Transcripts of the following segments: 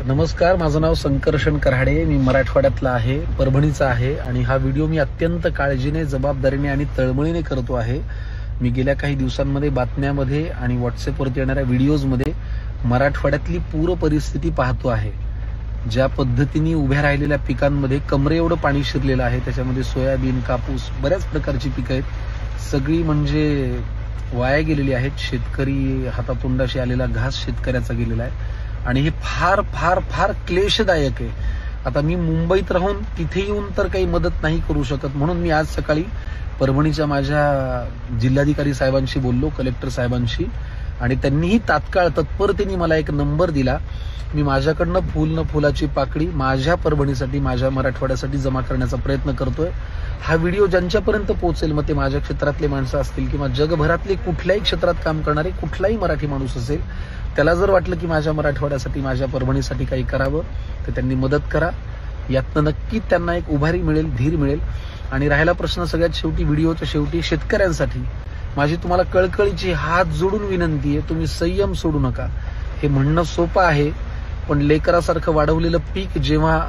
नमस्कार, माझं नाव संकर्षण कराडे. मी मराठवाड्यातला आहे, परभणीचा आहे आणि हा व्हिडिओ मी अत्यंत काळजीने, जबाबदारीने आणि तळमळीने करतो आहे. मी गेल्या काही दिवसांमध्ये बातम्यामध्ये आणि व्हॉट्सअपवरती येणाऱ्या व्हिडिओजमध्ये मराठवाड्यातली पूर परिस्थिती पाहतो आहे. ज्या पद्धतीने उभ्या राहिलेल्या पिकांमध्ये कमरे एवढं पाणी शिरलेलं आहे, त्याच्यामध्ये सोयाबीन, कापूस, बऱ्याच प्रकारची पिकं आहेत. सगळी म्हणजे वाया गेलेली आहेत. शेतकरी हातातोंडाशी आलेला घास शेतकऱ्याचा गेलेला आहे आणि हे फार फार फार क्लेशदायक आहे. आता मी मुंबईत राहून तिथे येऊन तर काही मदत नाही करू शकत, म्हणून मी आज सकाळी परभणीच्या माझ्या जिल्हाधिकारी साहेबांशी बोललो, कलेक्टर साहेबांशी, आणि त्यांनीही तात्काळ तत्परतेने मला एक नंबर दिला. मी माझ्याकडनं फुल न फुलाची पाकळी माझ्या परभणीसाठी, माझ्या मराठवाड्यासाठी जमा करण्याचा प्रयत्न करतोय. हा व्हिडिओ ज्यांच्यापर्यंत पोहोचेल, मग ते माझ्या क्षेत्रातले माणसं असतील किंवा जगभरातले कुठल्याही क्षेत्रात काम करणारे कुठलाही मराठी माणूस असेल, त्याला जर वाटलं की माझ्या मराठवाड्यासाठी, माझ्या परभणीसाठी काही करावं, तर त्यांनी मदत करा. यातनं नक्की त्यांना एक उभारी मिळेल, धीर मिळेल. आणि राहिला प्रश्न सगळ्यात शेवटी, व्हिडिओच्या शेवटी, शेतकऱ्यांसाठी माझी तुम्हाला कळकळीची हात जोडून विनंती आहे, तुम्ही संयम सोडू नका. हे म्हणणं सोपं आहे, पण लेकरासारखं वाढवलेलं पीक जेव्हा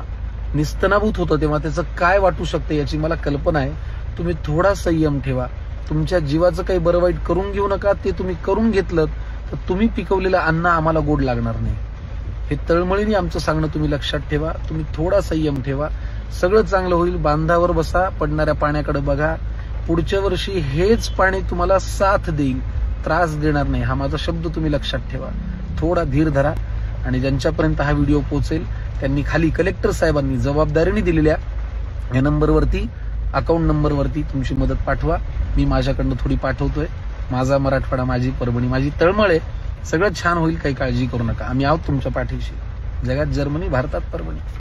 निस्तनाभूत होतं तेव्हा त्याचं काय वाटू शकतं याची मला कल्पना आहे. तुम्ही थोडा संयम ठेवा. तुमच्या जीवाचं काही बरं वाईट करून घेऊ नका. ते तुम्ही करून घेतलं तर तुम्ही पिकवलेलं अन्न आम्हाला गोड लागणार नाही. हे तळमळीने आमचं सांगणं तुम्ही लक्षात ठेवा. तुम्ही थोडा संयम ठेवा, सगळं चांगलं होईल. बांधावर बसा, पडणाऱ्या पाण्याकडे बघा. पुढच्या वर्षी हेच पाणी तुम्हाला साथ देईल, त्रास देणार नाही. हा माझा शब्द तुम्ही लक्षात ठेवा. थोडा धीर धरा. आणि ज्यांच्यापर्यंत हा व्हिडिओ पोहोचेल त्यांनी खाली कलेक्टर साहेबांनी जबाबदारीने दिलेल्या या नंबरवरती, अकाउंट नंबरवरती तुमची मदत पाठवा. मी माझ्याकडनं थोडी पाठवतोय. माझा मराठवाडा, माझी परभणी, माझी तळमळ आहे. सगळं छान होईल, काही काळजी करू नका. आम्ही आहोत तुमच्या पाठीशी. जगात जर्मनी, भारतात परभणी.